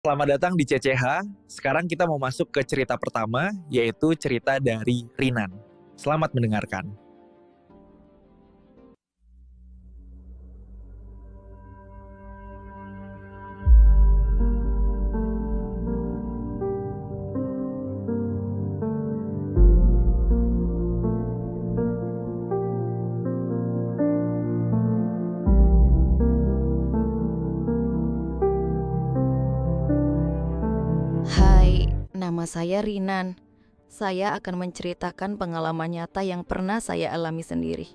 Selamat datang di CCH. Sekarang kita mau masuk ke cerita pertama, yaitu cerita dari Rinan. Selamat mendengarkan. Hai, nama saya Rinan. Saya akan menceritakan pengalaman nyata yang pernah saya alami sendiri.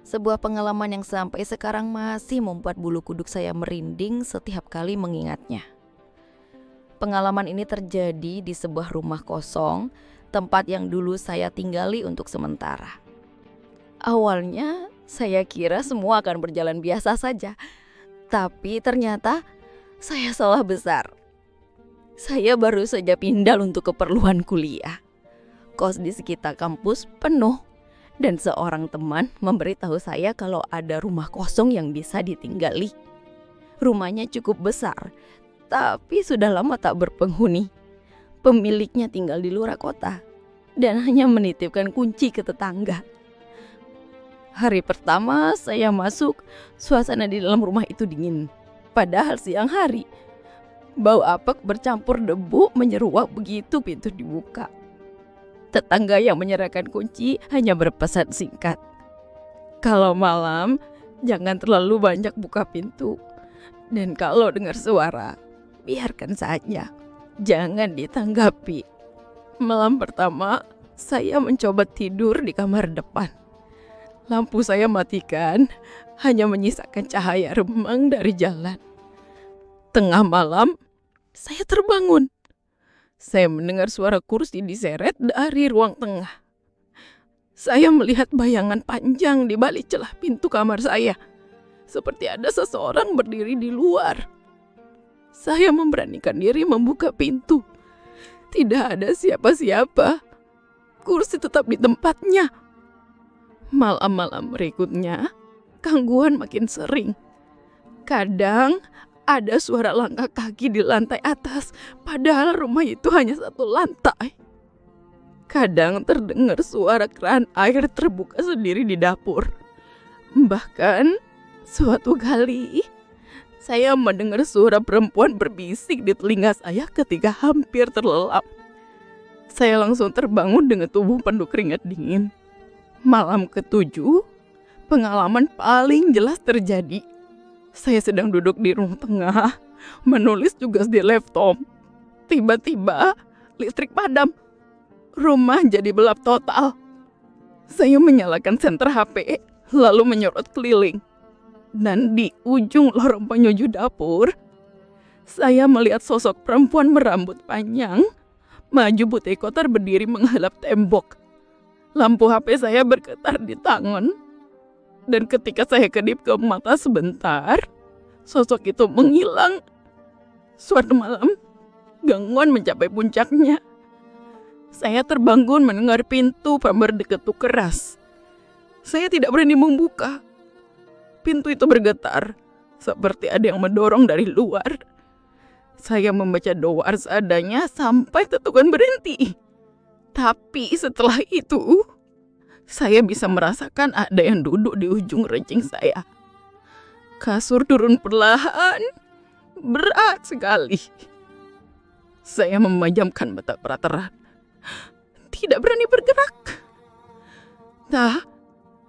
Sebuah pengalaman yang sampai sekarang masih membuat bulu kuduk saya merinding setiap kali mengingatnya. Pengalaman ini terjadi di sebuah rumah kosong, tempat yang dulu saya tinggali untuk sementara. Awalnya saya kira semua akan berjalan biasa saja, tapi ternyata saya salah besar. Saya baru saja pindah untuk keperluan kuliah. Kos di sekitar kampus penuh, dan seorang teman memberitahu saya kalau ada rumah kosong yang bisa ditinggali. Rumahnya cukup besar, tapi sudah lama tak berpenghuni. Pemiliknya tinggal di luar kota dan hanya menitipkan kunci ke tetangga. Hari pertama saya masuk, suasana di dalam rumah itu dingin. Padahal siang hari, bau apek bercampur debu menyeruak begitu pintu dibuka. Tetangga yang menyerahkan kunci hanya berpesan singkat, "Kalau malam, jangan terlalu banyak buka pintu. Dan kalau dengar suara, biarkan saja. Jangan ditanggapi." Malam pertama, saya mencoba tidur di kamar depan. Lampu saya matikan, hanya menyisakan cahaya remang dari jalan. Tengah malam, saya terbangun. Saya mendengar suara kursi diseret dari ruang tengah. Saya melihat bayangan panjang di balik celah pintu kamar saya. Seperti ada seseorang berdiri di luar. Saya memberanikan diri membuka pintu. Tidak ada siapa-siapa. Kursi tetap di tempatnya. Malam-malam berikutnya, gangguan makin sering. Kadang ada suara langkah kaki di lantai atas, padahal rumah itu hanya satu lantai. Kadang terdengar suara keran air terbuka sendiri di dapur. Bahkan suatu kali saya mendengar suara perempuan berbisik di telinga saya ketika hampir terlelap. Saya langsung terbangun dengan tubuh penuh keringat dingin. Malam ketujuh, pengalaman paling jelas terjadi. Saya sedang duduk di ruang tengah, menulis tugas di laptop. Tiba-tiba listrik padam. Rumah jadi gelap total. Saya menyalakan senter HP, lalu menyorot keliling. Dan di ujung lorong penuju dapur, saya melihat sosok perempuan berambut panjang, maju putih kotor berdiri menghadap tembok. Lampu HP saya bergetar di tangan. Dan ketika saya kedip ke mata sebentar, sosok itu menghilang. Suatu malam, gangguan mencapai puncaknya. Saya terbangun mendengar pintu berdeketuk keras. Saya tidak berani membuka. Pintu itu bergetar, seperti ada yang mendorong dari luar. Saya membaca doa seadanya sampai tetukan berhenti. Tapi setelah itu, saya bisa merasakan ada yang duduk di ujung rencing saya. Kasur turun perlahan, berat sekali. Saya memejamkan mata perlahan, tidak berani bergerak.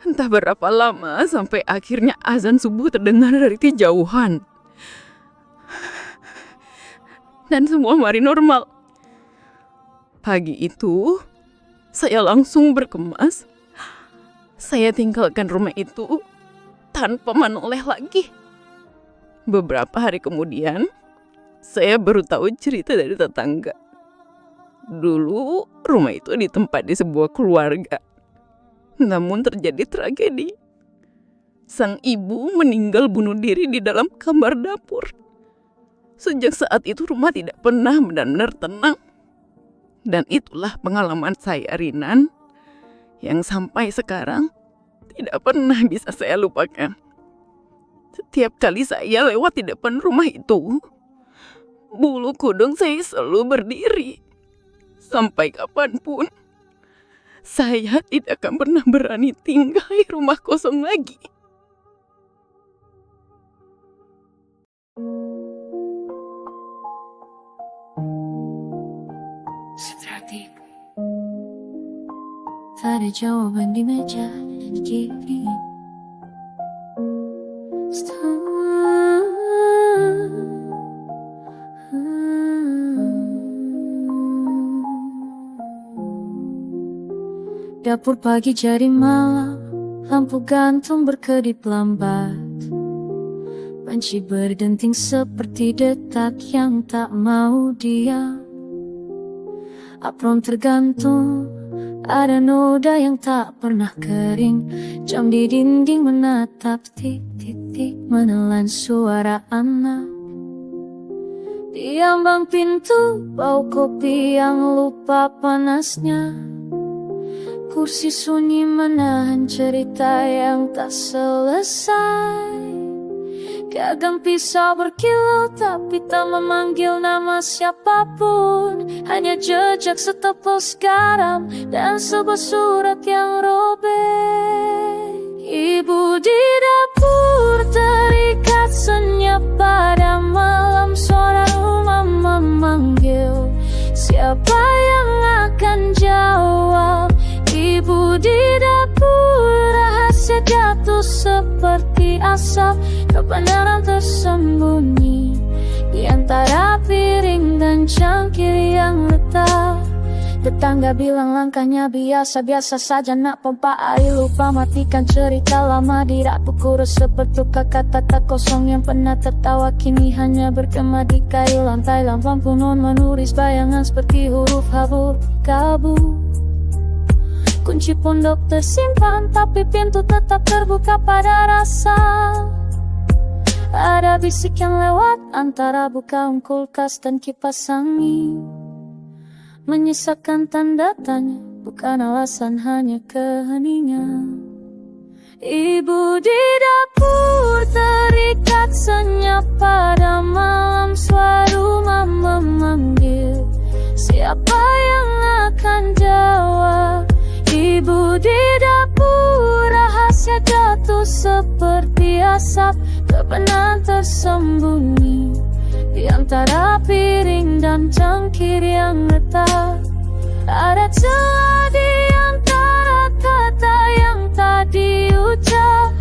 Entah berapa lama sampai akhirnya azan subuh terdengar dari kejauhan. Dan semua kembali normal. Pagi itu, saya langsung berkemas. Saya tinggalkan rumah itu tanpa menoleh lagi. Beberapa hari kemudian, saya baru tahu cerita dari tetangga. Dulu rumah itu ditempati sebuah keluarga. Namun terjadi tragedi. Sang ibu meninggal bunuh diri di dalam kamar dapur. Sejak saat itu rumah tidak pernah benar-benar tenang. Dan itulah pengalaman saya, Rinan, yang sampai sekarang tidak pernah bisa saya lupakan. Setiap kali saya lewat di depan rumah itu, bulu kudung saya selalu berdiri. Sampai kapanpun, saya tidak akan pernah berani tinggal di rumah kosong lagi. Setelah tiba, tak ada jawaban di meja kiri. Dapur pagi jadi malam, lampu gantung berkedip lambat. Panci berdenting seperti detak yang tak mau diam. Apron tergantung, ada noda yang tak pernah kering. Jam di dinding menatap tik-tik-tik, menelan suara anak. Di ambang pintu, bau kopi yang lupa panasnya. Kursi sunyi menahan cerita yang tak selesai. Gagang pisau berkilau tapi tak memanggil nama siapapun. Hanya jejak setepos garam dan sebuah surat yang robek. Ibu di dapur terikat senyap pada malam. Suara rumah memanggil, siapa yang akan jawab? Ibu di dapur, rahasia jatuh seperti asap. Kebenaran tersembunyi di antara piring dan cangkir yang retak. Tetangga bilang langkahnya biasa-biasa saja, nak pompa air lupa matikan. Cerita lama di rak buku resep bertukar kata tak kosong yang pernah tertawa kini hanya bergema di kayu lantai. Lambang kunon menulis bayangan seperti huruf habur kabur. Kunci pondok tersimpan tapi pintu tetap terbuka pada rasa. Ada bisik yang lewat antara buka kulkas dan kipas angin, menyisakan tanda tanya, bukan alasan hanya keheningan. Ibu di dapur terikat senyap pada malam. Suara rumah memanggil, siapa yang akan jawab? Ibu di dapur, rahasia jatuh seperti asap. Kebenaran tersembunyi di antara piring dan cangkir yang retak. Ada celah di antara kata yang tak diucap.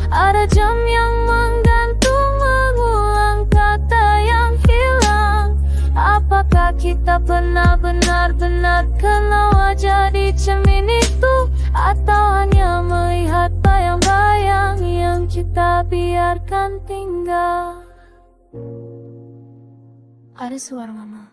Ada jam yang menggantung mengulang kata yang hilang. Apakah kita pernah benar-benar kenal wajah di cermin itu? Atau hanya melihat bayang-bayang yang kita biarkan tinggal? Ada suara mama.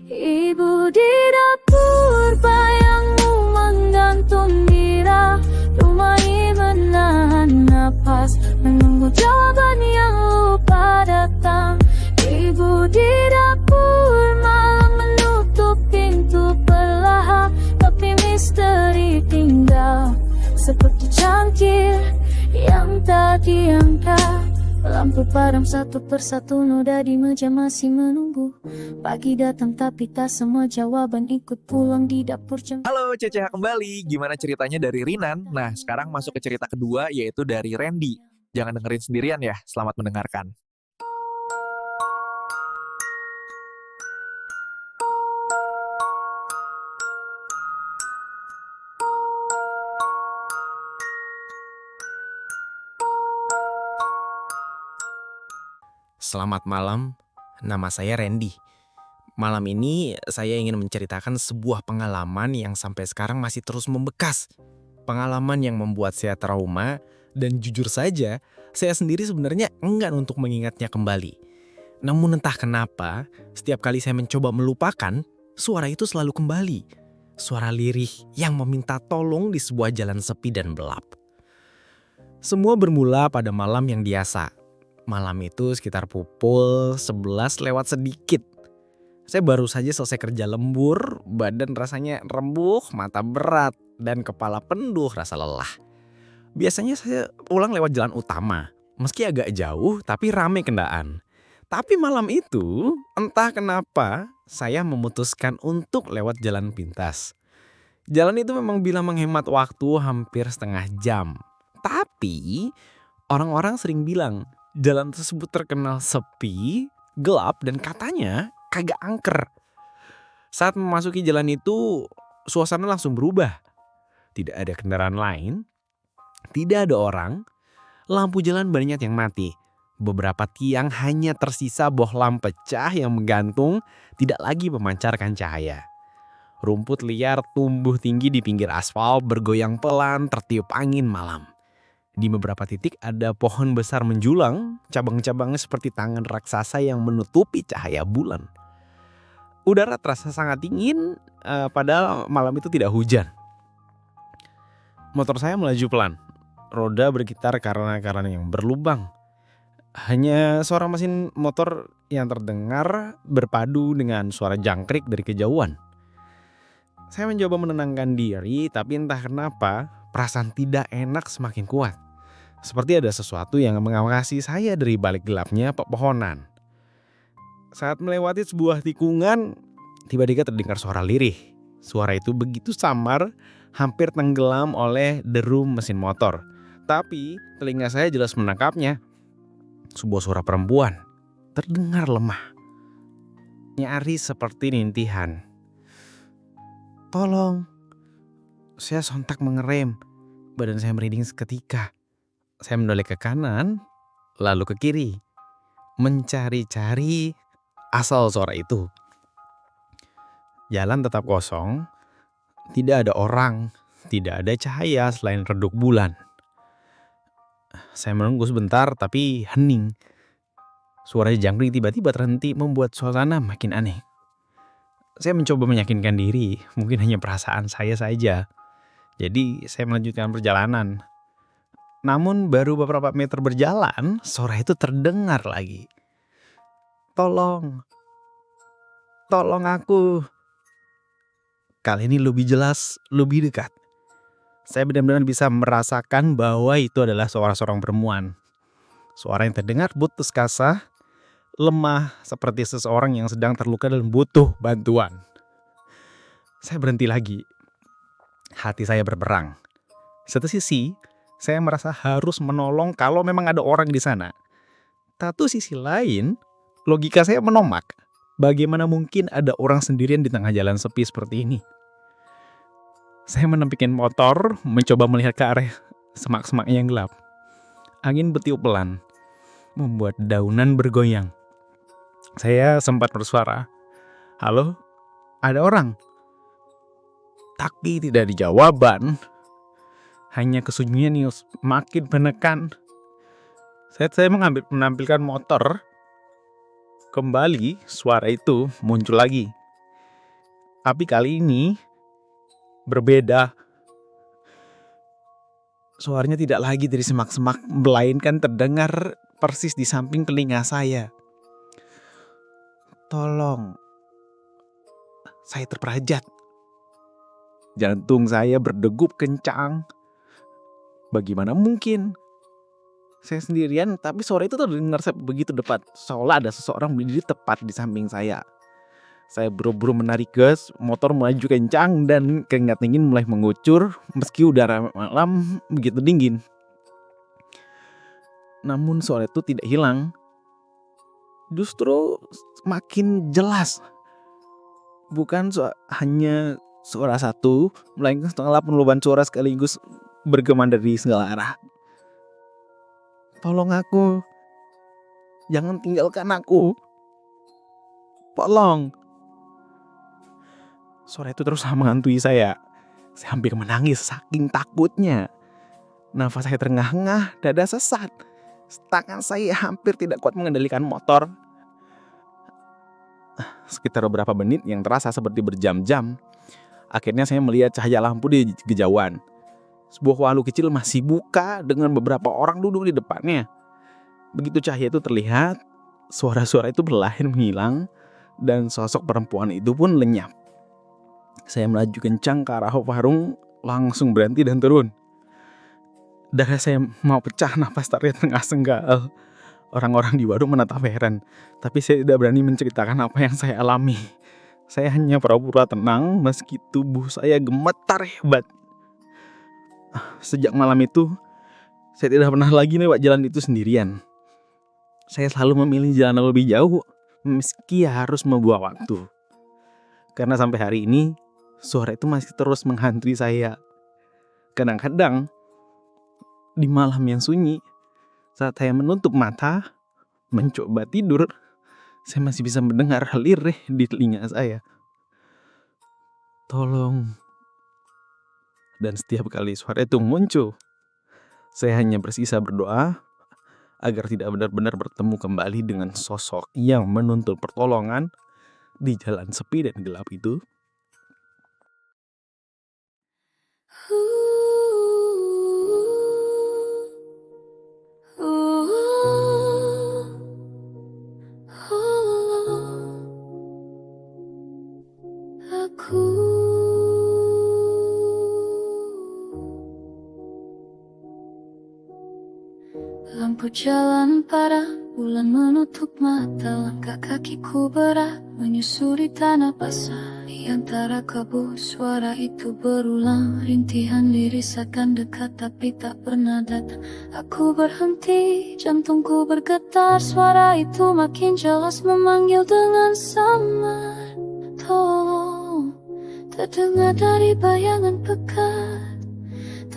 Ibu di dapur, bayangmu menggantung di rak. Rumah ini menahan napas, menunggu jawaban yang lupa datang. Ibu di dapur, malam menutup pintu perlahan, tapi misteri tinggal seperti cangkir yang tak diangkat. Lampu padam satu persatu, noda di meja masih menunggu. Pagi datang tapi tak semua jawaban ikut pulang di dapur jam. Halo CCH kembali, gimana ceritanya dari Rinan? Nah sekarang masuk ke cerita kedua yaitu dari Randy. Jangan dengerin sendirian ya, selamat mendengarkan. Selamat malam, nama saya Randy. Malam ini saya ingin menceritakan sebuah pengalaman yang sampai sekarang masih terus membekas. Pengalaman yang membuat saya trauma dan jujur saja, saya sendiri sebenarnya enggan untuk mengingatnya kembali. Namun entah kenapa, setiap kali saya mencoba melupakan, suara itu selalu kembali. Suara lirih yang meminta tolong di sebuah jalan sepi dan gelap. Semua bermula pada malam yang biasa. Malam itu sekitar pukul 11 lewat sedikit. Saya baru saja selesai kerja lembur, badan rasanya rembuh, mata berat, dan kepala penuh rasa lelah. Biasanya saya pulang lewat jalan utama, Meski agak jauh, tapi rame kendaraan. Tapi malam itu, entah kenapa, saya memutuskan untuk lewat jalan pintas. Jalan itu memang bila menghemat waktu hampir setengah jam. Tapi, orang-orang sering bilang, jalan tersebut terkenal sepi, gelap, dan katanya kagak angker. Saat memasuki jalan itu, suasana langsung berubah. Tidak ada kendaraan lain, tidak ada orang, lampu jalan banyak yang mati. Beberapa tiang hanya tersisa bohlam pecah yang menggantung, tidak lagi memancarkan cahaya. Rumput liar tumbuh tinggi di pinggir aspal, bergoyang pelan tertiup angin malam. Di beberapa titik ada pohon besar menjulang, cabang-cabangnya seperti tangan raksasa yang menutupi cahaya bulan. Udara terasa sangat dingin, padahal malam itu tidak hujan. Motor saya melaju pelan. Roda bergetar karena yang berlubang. Hanya suara mesin motor yang terdengar berpadu dengan suara jangkrik dari kejauhan. Saya mencoba menenangkan diri, tapi entah kenapa perasaan tidak enak semakin kuat. Seperti ada sesuatu yang mengawasi saya dari balik gelapnya pepohonan. Saat melewati sebuah tikungan, tiba-tiba terdengar suara lirih. Suara itu begitu samar, hampir tenggelam oleh derum mesin motor. Tapi telinga saya jelas menangkapnya. Sebuah suara perempuan terdengar lemah, nyaris seperti rintihan. "Tolong!" Saya sontak mengerem. Badan saya merinding seketika. Saya menoleh ke kanan, lalu ke kiri, mencari-cari asal suara itu. Jalan tetap kosong, tidak ada orang, tidak ada cahaya selain redup bulan. Saya menunggu sebentar tapi hening. Suara jangkrik tiba-tiba terhenti membuat suasana makin aneh. Saya mencoba meyakinkan diri, mungkin hanya perasaan saya saja. Jadi saya melanjutkan perjalanan. Namun baru beberapa meter berjalan, suara itu terdengar lagi. "Tolong! Tolong aku!" Kali ini lebih jelas, lebih dekat. Saya benar-benar bisa merasakan bahwa itu adalah suara seorang perempuan. Suara yang terdengar putus asa, lemah seperti seseorang yang sedang terluka dan butuh bantuan. Saya berhenti lagi. Hati saya berperang. Satu sisi, saya merasa harus menolong kalau memang ada orang di sana. Satu sisi lain, logika saya menomak. Bagaimana mungkin ada orang sendirian di tengah jalan sepi seperti ini? Saya menempelkan motor, mencoba melihat ke arah semak-semak yang gelap. Angin bertiup pelan, membuat daunan bergoyang. Saya sempat bersuara, "Halo, ada orang?" Tapi tidak ada jawaban. Hanya kesunyian yang makin menekan. Saya menampilkan motor. Kembali suara itu muncul lagi. Tapi kali ini berbeda. Suaranya tidak lagi dari semak-semak, melainkan terdengar persis di samping telinga saya. "Tolong!" Saya terperajat. Jantung saya berdegup kencang. Bagaimana mungkin? Saya sendirian, tapi suara itu terdengar begitu dekat, seolah ada seseorang berdiri tepat di samping saya. Saya buru-buru menarik gas, motor melaju kencang dan keringat dingin mulai mengucur meski udara malam begitu dingin. Namun suara itu tidak hilang. Justru makin jelas. Bukan hanya suara satu, melainkan setengah penurunan suara sekaligus bergema dari segala arah. "Tolong aku. Jangan tinggalkan aku. Tolong." Suara itu terus menghantui saya. Saya hampir menangis saking takutnya. Nafas saya terengah-engah, dada sesat. Tangan saya hampir tidak kuat mengendalikan motor. Sekitar beberapa menit yang terasa seperti berjam-jam. Akhirnya saya melihat cahaya lampu di kejauhan. Sebuah warung kecil masih buka dengan beberapa orang duduk di depannya. Begitu cahaya itu terlihat, suara-suara itu perlahan menghilang dan sosok perempuan itu pun lenyap. Saya melaju kencang ke arah warung, langsung berhenti dan turun. Darah saya mau pecah, napas tengah senggal. Orang-orang di warung menatap heran, tapi saya tidak berani menceritakan apa yang saya alami. Saya hanya pura-pura tenang meski tubuh saya gemetar hebat. Sejak malam itu, saya tidak pernah lagi lewat jalan itu sendirian. Saya selalu memilih jalan lebih jauh meski harus membuang waktu. Karena sampai hari ini, suara itu masih terus menghantui saya. Kadang-kadang, di malam yang sunyi, saat saya menutup mata, mencoba tidur, saya masih bisa mendengar lirih di telinga saya. Tolong. Dan setiap kali suara itu muncul, saya hanya bersisa berdoa agar tidak benar-benar bertemu kembali dengan sosok yang menuntut pertolongan di jalan sepi dan gelap itu. Lampu jalan padam, bulan menutup mata. Langkah kakiku berat menyusuri tanah basah. Di antara kabut suara itu berulang. Rintihan liris akan dekat tapi tak pernah datang. Aku berhenti, jantungku bergetar. Suara itu makin jelas memanggil dengan samar. Tolong, terdengar dari bayangan pekat.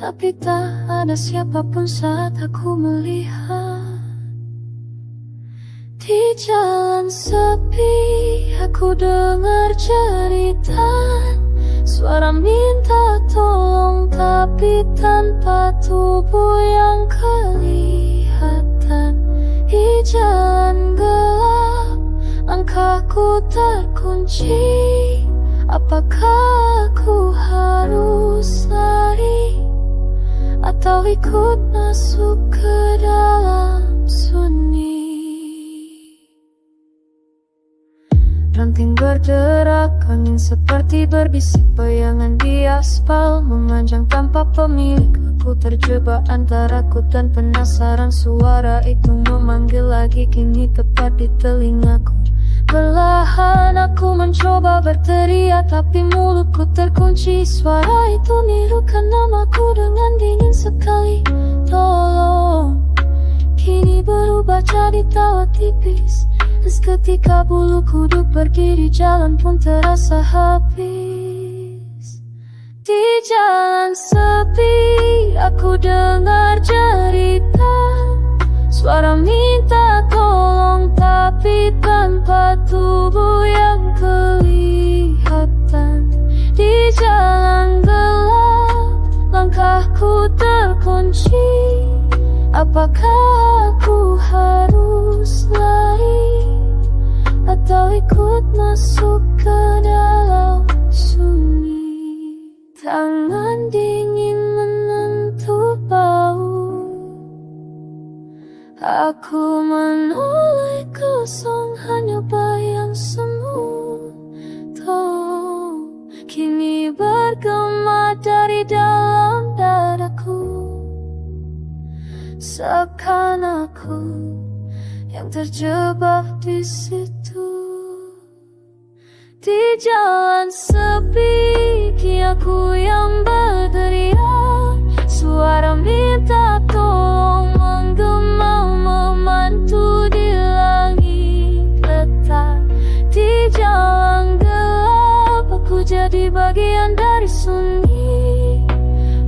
Tapi tak ada siapapun saat aku melihat. Di jalan sepi aku dengar jeritan. Suara minta tolong tapi tanpa tubuh yang kelihatan. Di jalan gelap langkahku terkunci. Apakah aku harus lari atau ikut masuk ke dalam sunyi? Ranting berderak, angin seperti berbisik. Bayangan di aspal memanjang tanpa pemilik. Aku terjebak antara takut dan penasaran. Suara itu memanggil lagi, kini tepat di telingaku. Perlahan aku mencoba berteriak, tapi mulutku terkunci. Suara itu nirukan namaku dengan dingin sekali. Tolong. Kini berubah jadi tawa tipis. Dan seketika bulu kuduk pergi, di jalan pun terasa habis. Di jalan sepi aku dengar jeritan. Suara minta tolong tapi tanpa tubuh yang kelihatan. Di jalan gelap langkahku terkunci. Apakah aku harus lari atau ikut masuk ke dalam sunyi? Tangan dingin menyentuh bau. Aku menoleh kosong, hanya bayang semu. Tuh, kini bergema dari dalam dadaku. Seakan aku yang terjebak di situ. Di jalan sepi, kini aku yang berteriak. Suara minta tolong menggema memantul di langit retak. Di jalan gelap aku jadi bagian dari sunyi,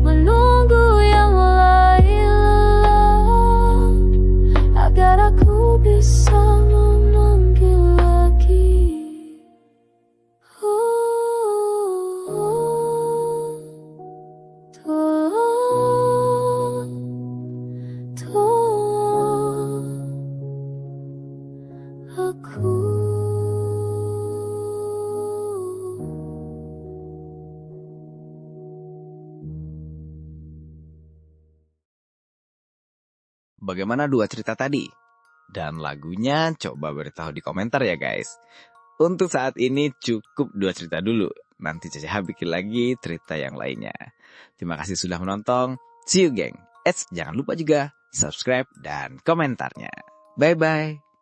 menunggu yang mulai lelah agar aku bisa memanggil lagi. Bagaimana dua cerita tadi? Dan lagunya coba beritahu di komentar ya guys. Untuk saat ini cukup dua cerita dulu. Nanti Caca bikin lagi cerita yang lainnya. Terima kasih sudah menonton. See you geng. Jangan lupa juga subscribe dan komentarnya. Bye-bye.